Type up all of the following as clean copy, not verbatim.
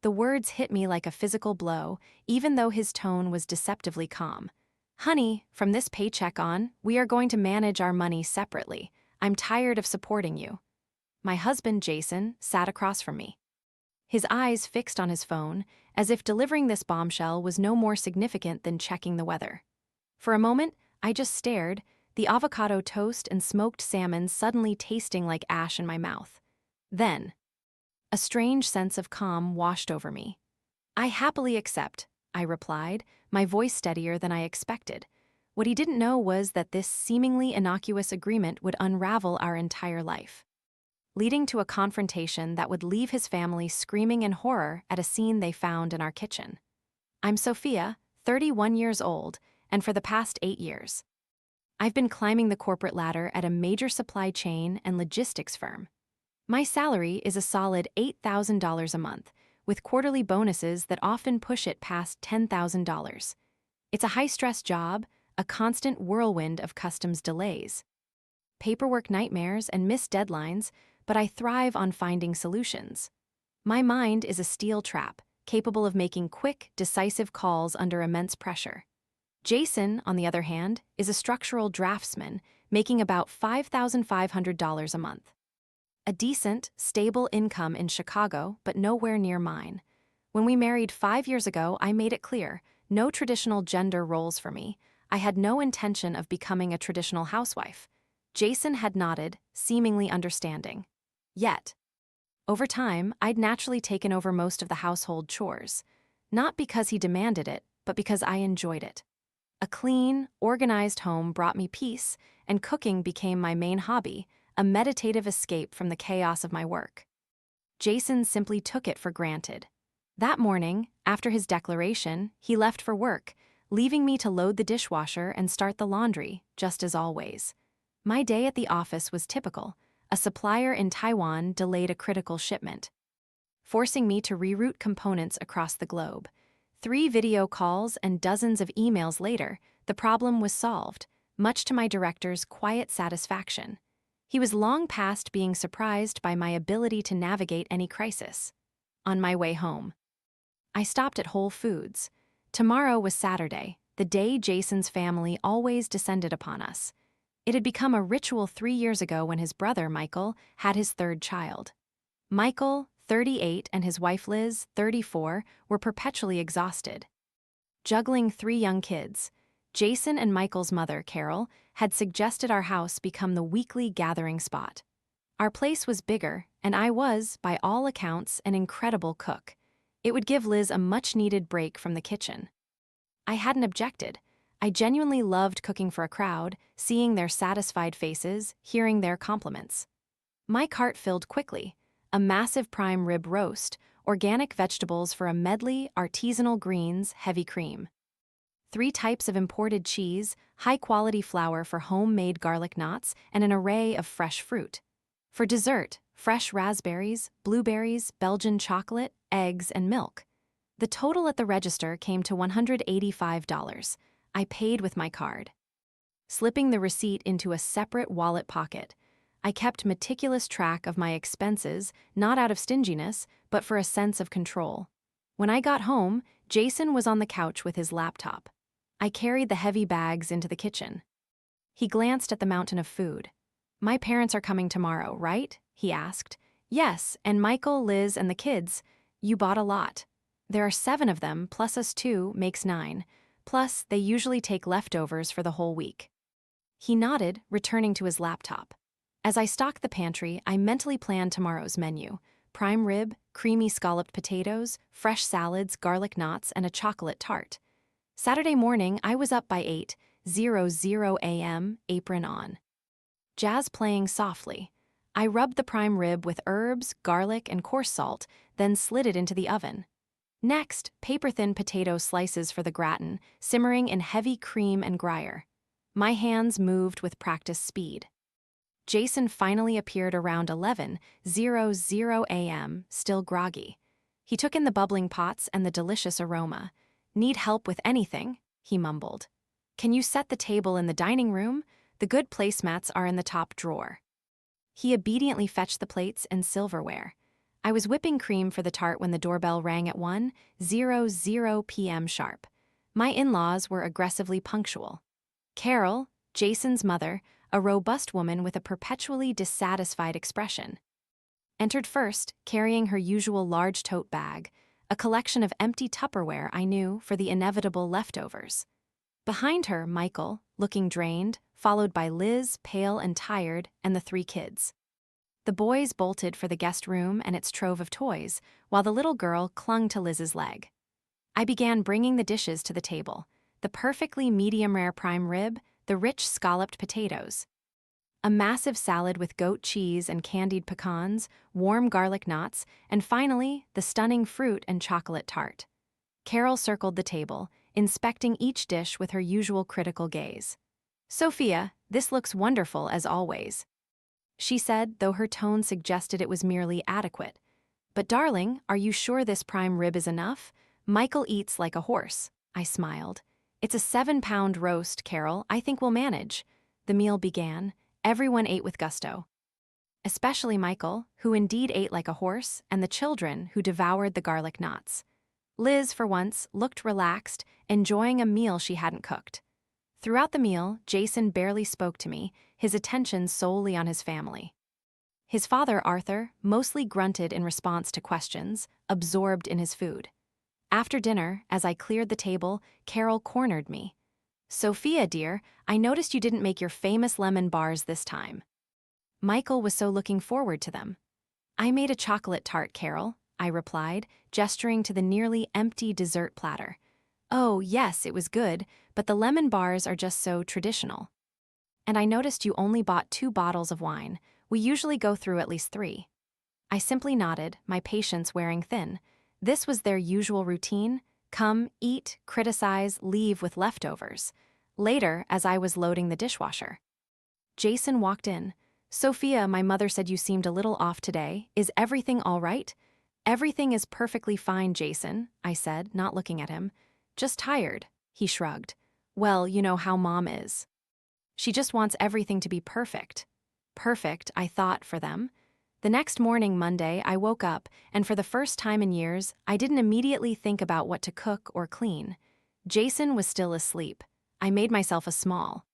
The words hit me like a physical blow, even though his tone was deceptively calm. "Honey, from this paycheck on, we are going to manage our money separately. I'm tired of supporting you." My husband, Jason, sat across from me, his eyes fixed on his phone, as if delivering this bombshell was no more significant than checking the weather. For a moment, I just stared, the avocado toast and smoked salmon suddenly tasting like ash in my mouth. Then, a strange sense of calm washed over me. "I happily accept," I replied, my voice steadier than I expected. What he didn't know was that this seemingly innocuous agreement would unravel our entire life, leading to a confrontation that would leave his family screaming in horror at a scene they found in our kitchen. I'm Sophia, 31 years old, and for the past 8 years, I've been climbing the corporate ladder at a major supply chain and logistics firm. My salary is a solid $8,000 a month, with quarterly bonuses that often push it past $10,000. It's a high-stress job, a constant whirlwind of customs delays, paperwork nightmares, and missed deadlines, but I thrive on finding solutions. My mind is a steel trap, capable of making quick, decisive calls under immense pressure. Jason, on the other hand, is a structural draftsman, making about $5,500 a month. A decent, stable income in Chicago, but nowhere near mine. When we married 5 years ago, I made it clear, no traditional gender roles for me. I had no intention of becoming a traditional housewife. Jason had nodded, seemingly understanding. Yet, over time, I'd naturally taken over most of the household chores, not because he demanded it, but because I enjoyed it. A clean, organized home brought me peace, and cooking became my main hobby, a meditative escape from the chaos of my work. Jason simply took it for granted. That morning, after his declaration, he left for work, leaving me to load the dishwasher and start the laundry, just as always. My day at the office was typical. A supplier in Taiwan delayed a critical shipment, forcing me to reroute components across the globe. 3 video calls and dozens of emails later, the problem was solved, much to my director's quiet satisfaction. He was long past being surprised by my ability to navigate any crisis. On my way home, I stopped at Whole Foods. Tomorrow was Saturday, the day Jason's family always descended upon us. It had become a ritual 3 years ago when his brother, Michael, had his 3rd child. Michael, 38, and his wife Liz, 34, were perpetually exhausted, juggling 3 young kids. Jason and Michael's mother, Carol, had suggested our house become the weekly gathering spot. Our place was bigger, and I was, by all accounts, an incredible cook. It would give Liz a much-needed break from the kitchen. I hadn't objected. I genuinely loved cooking for a crowd, seeing their satisfied faces, hearing their compliments. My cart filled quickly. A massive prime rib roast, organic vegetables for a medley, artisanal greens, heavy cream. 3 types of imported cheese, high-quality flour for homemade garlic knots, and an array of fresh fruit. For dessert, fresh raspberries, blueberries, Belgian chocolate, eggs, and milk. The total at the register came to $185. I paid with my card, slipping the receipt into a separate wallet pocket. I kept meticulous track of my expenses, not out of stinginess, but for a sense of control. When I got home, Jason was on the couch with his laptop. I carried the heavy bags into the kitchen. He glanced at the mountain of food. "My parents are coming tomorrow, right?" he asked. "Yes, and Michael, Liz, and the kids. You bought a lot. There are 7 of them, plus us 2, makes 9. Plus, they usually take leftovers for the whole week." He nodded, returning to his laptop. As I stocked the pantry, I mentally planned tomorrow's menu: prime rib, creamy scalloped potatoes, fresh salads, garlic knots, and a chocolate tart. Saturday morning, I was up by 8:00 a.m., apron on, jazz playing softly. I rubbed the prime rib with herbs, garlic, and coarse salt, then slid it into the oven. Next, paper-thin potato slices for the gratin, simmering in heavy cream and gruyere. My hands moved with practiced speed. Jason finally appeared around 11:00 a.m., still groggy. He took in the bubbling pots and the delicious aroma. "Need help with anything?" he mumbled. "Can you set the table in the dining room? The good placemats are in the top drawer." He obediently fetched the plates and silverware. I was whipping cream for the tart when the doorbell rang at 1:00 p.m. sharp. My in-laws were aggressively punctual. Carol, Jason's mother, a robust woman with a perpetually dissatisfied expression, entered first, carrying her usual large tote bag, a collection of empty Tupperware I knew for the inevitable leftovers. Behind her, Michael, looking drained, followed by Liz, pale and tired, and the 3 kids. The boys bolted for the guest room and its trove of toys, while the little girl clung to Liz's leg. I began bringing the dishes to the table, the perfectly medium-rare prime rib, the rich scalloped potatoes, a massive salad with goat cheese and candied pecans, warm garlic knots, and finally, the stunning fruit and chocolate tart. Carol circled the table, inspecting each dish with her usual critical gaze. "Sophia, this looks wonderful as always," she said, though her tone suggested it was merely adequate. "But darling, are you sure this prime rib is enough? Michael eats like a horse," I smiled. "It's a 7-pound roast, Carol. I think we'll manage." The meal began. Everyone ate with gusto, especially Michael, who indeed ate like a horse, and the children, who devoured the garlic knots. Liz, for once, looked relaxed, enjoying a meal she hadn't cooked. Throughout the meal, Jason barely spoke to me, his attention solely on his family. His father, Arthur, mostly grunted in response to questions, absorbed in his food. After dinner, as I cleared the table, Carol cornered me. "Sophia, dear, I noticed you didn't make your famous lemon bars this time." Michael was so looking forward to them. "I made a chocolate tart, Carol," I replied, gesturing to the nearly empty dessert platter. "Oh, yes, it was good, but the lemon bars are just so traditional. And I noticed you only bought 2 bottles of wine. We usually go through at least 3. I simply nodded, my patience wearing thin. This was their usual routine: come, eat, criticize, leave with leftovers. Later, as I was loading the dishwasher, Jason walked in. "Sophia, my mother said you seemed a little off today. Is everything all right?" "Everything is perfectly fine, Jason," I said, not looking at him. "Just tired," he shrugged. "Well, you know how Mom is. She just wants everything to be perfect." Perfect, I thought, for them. The next morning, Monday, I woke up, and for the first time in years, I didn't immediately think about what to cook or clean. Jason was still asleep. I made myself a small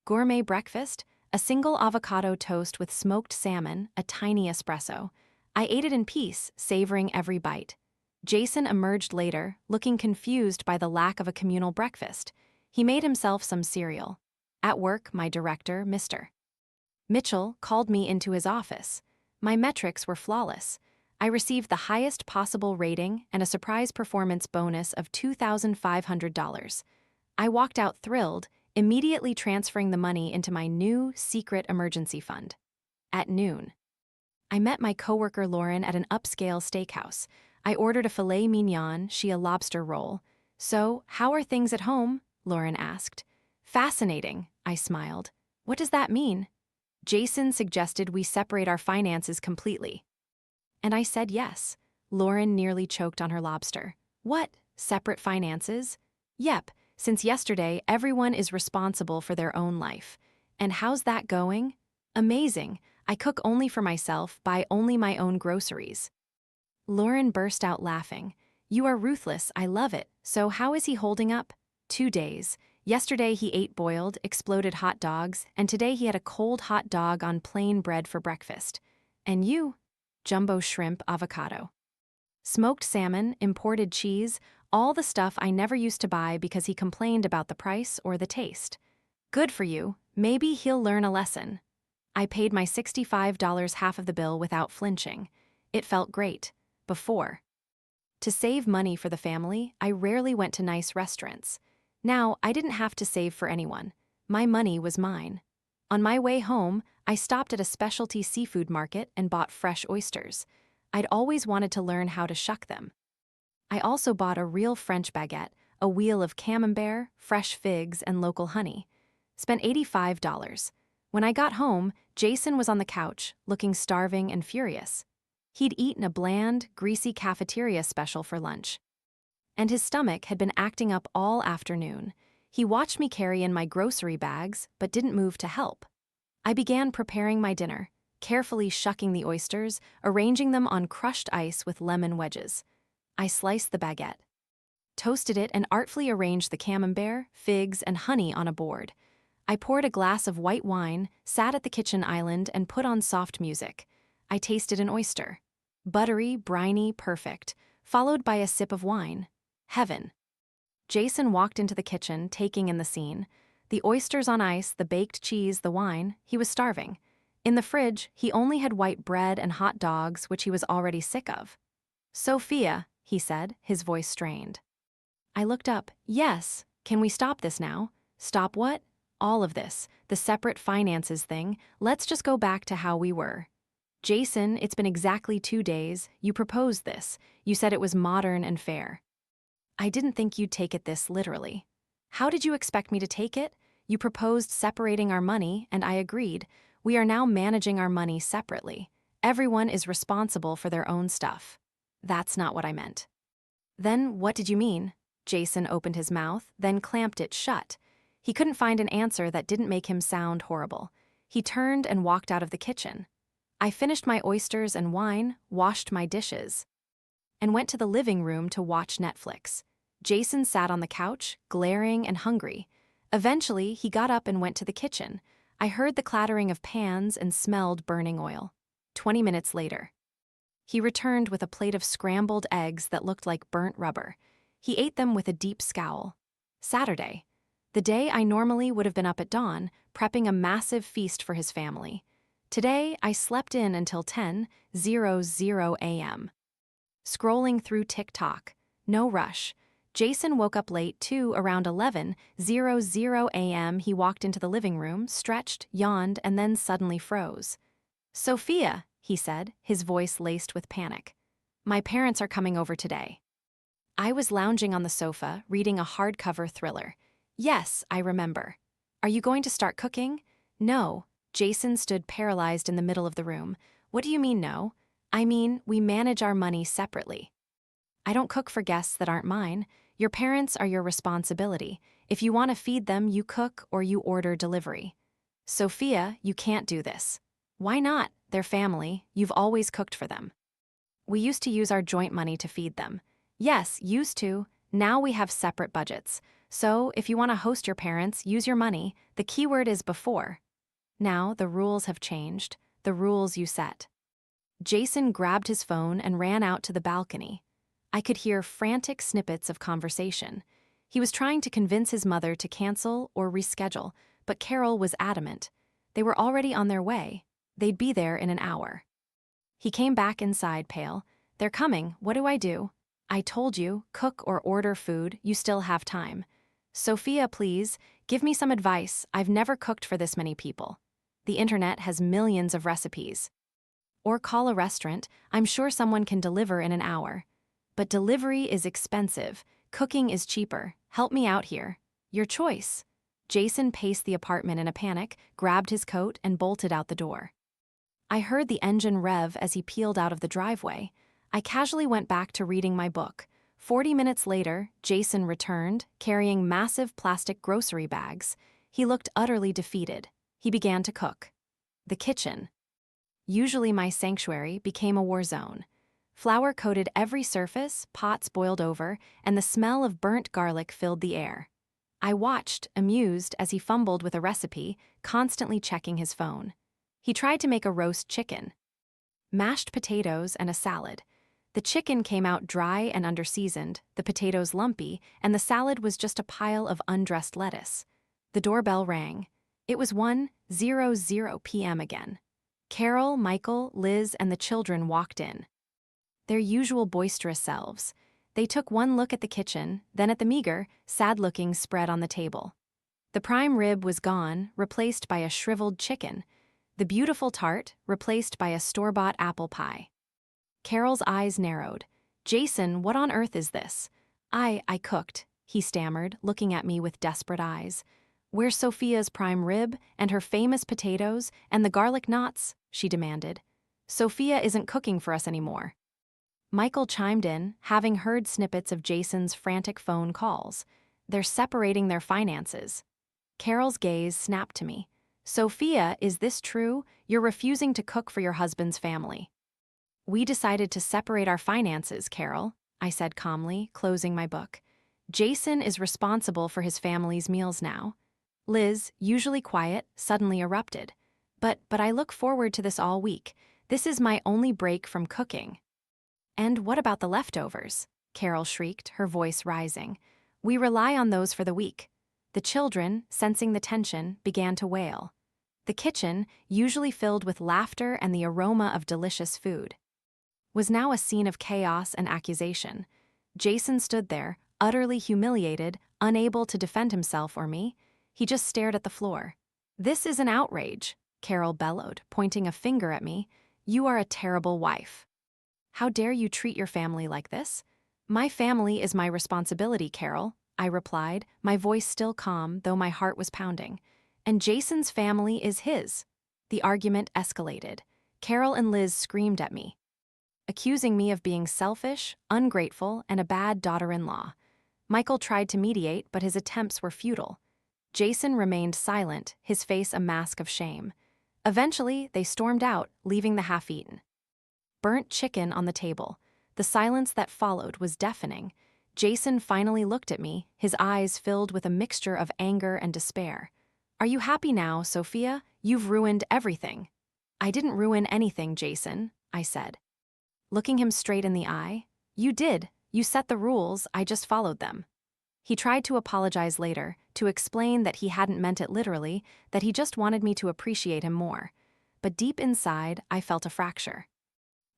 gourmet breakfast, a single avocado toast with smoked salmon, a tiny espresso. I ate it in peace, savoring every bite. Jason emerged later, looking confused by the lack of a communal breakfast. He made himself some cereal. At work, my director, Mr. Mitchell, called me into his office. My metrics were flawless. I received the highest possible rating and a surprise performance bonus of $2,500. I walked out thrilled, immediately transferring the money into my new secret emergency fund. At noon, I met my coworker Lauren at an upscale steakhouse. I ordered a filet mignon, she a lobster roll. "So, how are things at home?" Lauren asked. "Fascinating," I smiled. "What does that mean?" "Jason suggested we separate our finances completely." And I said yes. Lauren nearly choked on her lobster. "What? Separate finances?" "Yep, since yesterday everyone is responsible for their own life." "And how's that going?" "Amazing. I cook only for myself, buy only my own groceries." Lauren burst out laughing. "You are ruthless, I love it. So how is he holding up?" 2 days. Yesterday he ate boiled, exploded hot dogs, and today he had a cold hot dog on plain bread for breakfast. "And you?" "Jumbo shrimp avocado. Smoked salmon, imported cheese, all the stuff I never used to buy because he complained about the price or the taste." "Good for you. Maybe he'll learn a lesson." I paid my $65 half of the bill without flinching. It felt great. Before. To save money for the family, I rarely went to nice restaurants. Now, I didn't have to save for anyone. My money was mine. On my way home, I stopped at a specialty seafood market and bought fresh oysters. I'd always wanted to learn how to shuck them. I also bought a real French baguette, a wheel of camembert, fresh figs, and local honey. Spent $85. When I got home, Jason was on the couch, looking starving and furious. He'd eaten a bland, greasy cafeteria special for lunch, and his stomach had been acting up all afternoon. He watched me carry in my grocery bags, but didn't move to help. I began preparing my dinner: carefully shucking the oysters, arranging them on crushed ice with lemon wedges. I sliced the baguette, toasted it, and artfully arranged the camembert, figs, and honey on a board. I poured a glass of white wine, sat at the kitchen island, and put on soft music. I tasted an oyster. Buttery, briny, perfect, followed by a sip of wine. Heaven. Jason walked into the kitchen, taking in the scene. The oysters on ice, the baked cheese, the wine. He was starving. In the fridge, he only had white bread and hot dogs, which he was already sick of. "Sophia," he said, his voice strained. I looked up. "Yes, can we stop this now?" "Stop what?" "All of this, the separate finances thing. Let's just go back to how we were." "Jason, it's been exactly 2 days. You proposed this. You said it was modern and fair." "I didn't think you'd take it this literally." "How did you expect me to take it? You proposed separating our money, and I agreed. We are now managing our money separately. Everyone is responsible for their own stuff." "That's not what I meant." "Then what did you mean?" Jason opened his mouth, then clamped it shut. He couldn't find an answer that didn't make him sound horrible. He turned and walked out of the kitchen. I finished my oysters and wine, washed my dishes, and went to the living room to watch Netflix. Jason sat on the couch, glaring and hungry. Eventually, he got up and went to the kitchen. I heard the clattering of pans and smelled burning oil. 20 minutes later, he returned with a plate of scrambled eggs that looked like burnt rubber. He ate them with a deep scowl. Saturday, the day I normally would have been up at dawn, prepping a massive feast for his family. Today, I slept in until 10:00 a.m. Scrolling through TikTok. No rush. Jason woke up late too. Around 11:00 a.m. he walked into the living room, stretched, yawned, and then suddenly froze. "Sophia," he said, his voice laced with panic. "My parents are coming over today." I was lounging on the sofa, reading a hardcover thriller. "Yes, I remember. Are you going to start cooking?" "No." Jason stood paralyzed in the middle of the room. "What do you mean, no?" "I mean, we manage our money separately. I don't cook for guests that aren't mine. Your parents are your responsibility. If you want to feed them, you cook or you order delivery." "Sophia, you can't do this." "Why not? They're family. You've always cooked for them." "We used to use our joint money to feed them." "Yes, used to. Now we have separate budgets. So, if you want to host your parents, use your money. The key word is before. Now, the rules have changed. The rules you set." Jason grabbed his phone and ran out to the balcony. I could hear frantic snippets of conversation. He was trying to convince his mother to cancel or reschedule, but Carol was adamant. They were already on their way. They'd be there in an hour. He came back inside, pale. "They're coming. What do I do?" "I told you, cook or order food. You still have time." "Sophia, please, give me some advice. I've never cooked for this many people." "The internet has millions of recipes." "Or call a restaurant. I'm sure someone can deliver in an hour." "But delivery is expensive. Cooking is cheaper. Help me out here." "Your choice." Jason paced the apartment in a panic, grabbed his coat, and bolted out the door. I heard the engine rev as he peeled out of the driveway. I casually went back to reading my book. 40 minutes later, Jason returned, carrying massive plastic grocery bags. He looked utterly defeated. He began to cook. The kitchen, usually my sanctuary, became a war zone. Flour coated every surface, pots boiled over, and the smell of burnt garlic filled the air. I watched, amused, as he fumbled with a recipe, constantly checking his phone. He tried to make a roast chicken, mashed potatoes, and a salad. The chicken came out dry and underseasoned, the potatoes lumpy, and the salad was just a pile of undressed lettuce. The doorbell rang. It was 1:00 p.m. again. Carol, Michael, Liz, and the children walked in. Their usual boisterous selves. They took one look at the kitchen, then at the meager, sad-looking spread on the table. The prime rib was gone, replaced by a shriveled chicken. The beautiful tart, replaced by a store-bought apple pie. Carol's eyes narrowed. "Jason, what on earth is this?" I cooked," he stammered, looking at me with desperate eyes. "Where's Sophia's prime rib, and her famous potatoes, and the garlic knots?" she demanded. "Sophia isn't cooking for us anymore." Michael chimed in, having heard snippets of Jason's frantic phone calls. "They're separating their finances." Carol's gaze snapped to me. Sophia, is this true? You're refusing to cook for your husband's family. We decided to separate our finances, Carol, I said calmly, closing my book. Jason is responsible for his family's meals now. Liz, usually quiet, suddenly erupted. But I look forward to this all week. This is my only break from cooking. And what about the leftovers? Carol shrieked, her voice rising. We rely on those for the week. The children, sensing the tension, began to wail. The kitchen, usually filled with laughter and the aroma of delicious food, was now a scene of chaos and accusation. Jason stood there, utterly humiliated, unable to defend himself or me. He just stared at the floor. This is an outrage, Carol bellowed, pointing a finger at me. You are a terrible wife. How dare you treat your family like this? My family is my responsibility, Carol, I replied, my voice still calm, though my heart was pounding. And Jason's family is his. The argument escalated. Carol and Liz screamed at me, accusing me of being selfish, ungrateful, and a bad daughter-in-law. Michael tried to mediate, but his attempts were futile. Jason remained silent, his face a mask of shame. Eventually, they stormed out, leaving the half-eaten burnt chicken on the table. The silence that followed was deafening. Jason finally looked at me, his eyes filled with a mixture of anger and despair. Are you happy now, Sophia? You've ruined everything. I didn't ruin anything, Jason, I said, looking him straight in the eye. You did. You set the rules, I just followed them. He tried to apologize later, to explain that he hadn't meant it literally, that he just wanted me to appreciate him more. But deep inside, I felt a fracture.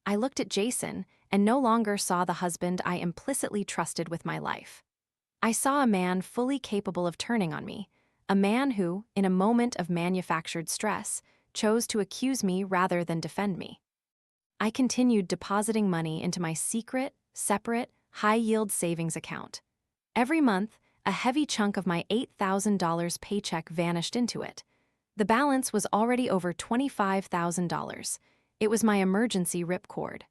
I looked at Jason and no longer saw the husband I implicitly trusted with my life. I saw a man fully capable of turning on me, a man who, in a moment of manufactured stress, chose to accuse me rather than defend me. I continued depositing money into my secret, separate, high-yield savings account. Every month, a heavy chunk of my $8,000 paycheck vanished into it. The balance was already over $25,000. It was my emergency ripcord.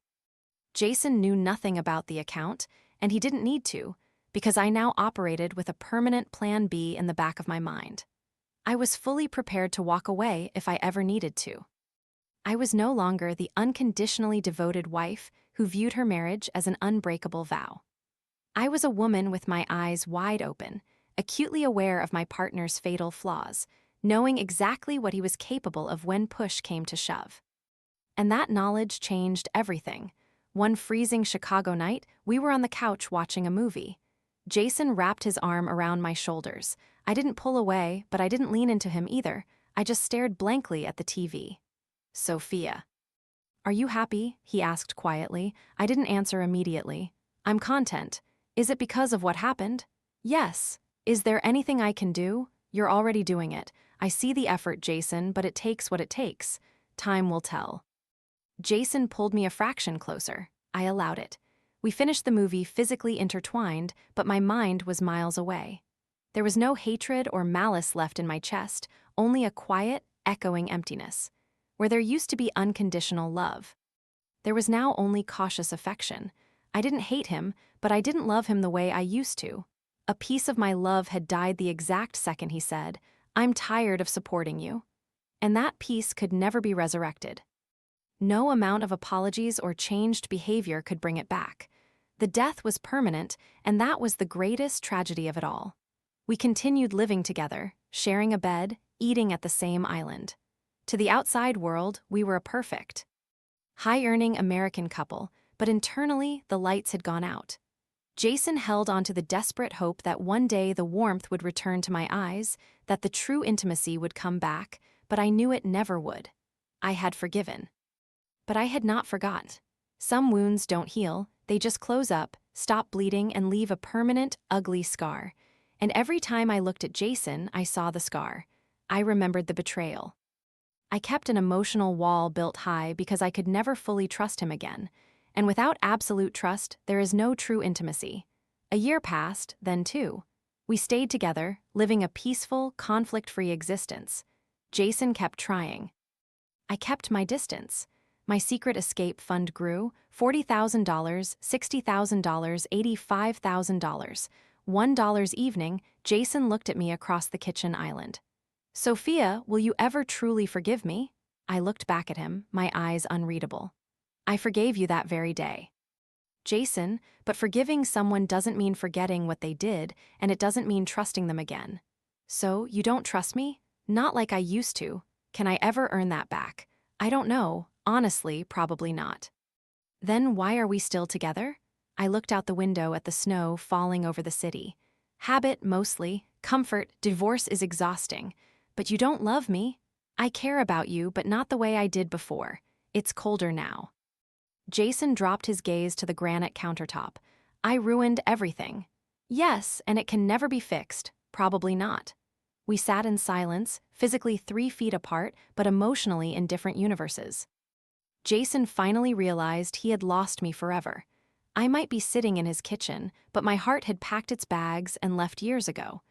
Jason knew nothing about the account, and he didn't need to, because I now operated with a permanent plan B in the back of my mind. I was fully prepared to walk away if I ever needed to. I was no longer the unconditionally devoted wife who viewed her marriage as an unbreakable vow. I was a woman with my eyes wide open, acutely aware of my partner's fatal flaws, knowing exactly what he was capable of when push came to shove. And that knowledge changed everything. One freezing Chicago night, we were on the couch watching a movie. Jason wrapped his arm around my shoulders. I didn't pull away, but I didn't lean into him either. I just stared blankly at the TV. Sophia. Are you happy? He asked quietly. I didn't answer immediately. I'm content. Is it because of what happened? Yes. Is there anything I can do? You're already doing it. I see the effort, Jason, but it takes what it takes. Time will tell. Jason pulled me a fraction closer. I allowed it. We finished the movie physically intertwined, but my mind was miles away. There was no hatred or malice left in my chest, only a quiet, echoing emptiness. Where there used to be unconditional love, there was now only cautious affection. I didn't hate him, but I didn't love him the way I used to. A piece of my love had died the exact second he said, "I'm tired of supporting you." And that piece could never be resurrected. No amount of apologies or changed behavior could bring it back. The death was permanent, and that was the greatest tragedy of it all. We continued living together, sharing a bed, eating at the same island. To the outside world, we were a perfect, high-earning American couple, but internally, the lights had gone out. Jason held on to the desperate hope that one day the warmth would return to my eyes, that the true intimacy would come back, but I knew it never would. I had forgiven. But I had not forgotten. Some wounds don't heal, they just close up, stop bleeding, and leave a permanent, ugly scar. And every time I looked at Jason, I saw the scar. I remembered the betrayal. I kept an emotional wall built high because I could never fully trust him again. And without absolute trust, there is no true intimacy. A year passed, then two. We stayed together, living a peaceful, conflict-free existence. Jason kept trying. I kept my distance. My secret escape fund grew, $40,000, $60,000, $85,000. $1 evening, Jason looked at me across the kitchen island. Sophia, will you ever truly forgive me? I looked back at him, my eyes unreadable. I forgave you that very day. Jason, but forgiving someone doesn't mean forgetting what they did, and it doesn't mean trusting them again. So, you don't trust me? Not like I used to. Can I ever earn that back? I don't know. Honestly, probably not. Then why are we still together? I looked out the window at the snow falling over the city. Habit, mostly. Comfort, divorce is exhausting. But you don't love me. I care about you, but not the way I did before. It's colder now. Jason dropped his gaze to the granite countertop. I ruined everything. Yes, and it can never be fixed. Probably not. We sat in silence, physically 3 feet apart, but emotionally in different universes. Jason finally realized he had lost me forever. I might be sitting in his kitchen, but my heart had packed its bags and left years ago.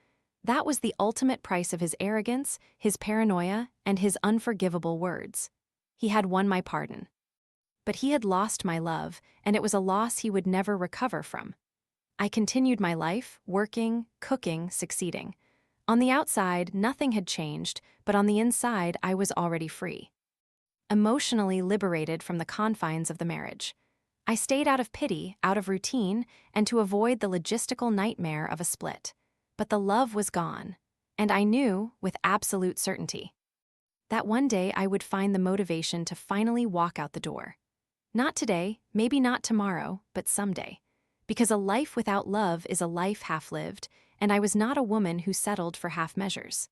That was the ultimate price of his arrogance, his paranoia, and his unforgivable words. He had won my pardon. But he had lost my love, and it was a loss he would never recover from. I continued my life, working, cooking, succeeding. On the outside, nothing had changed, but on the inside, I was already free. Emotionally liberated from the confines of the marriage. I stayed out of pity, out of routine, and to avoid the logistical nightmare of a split. But the love was gone, and I knew, with absolute certainty, that one day I would find the motivation to finally walk out the door. Not today, maybe not tomorrow, but someday. Because a life without love is a life half-lived, and I was not a woman who settled for half measures.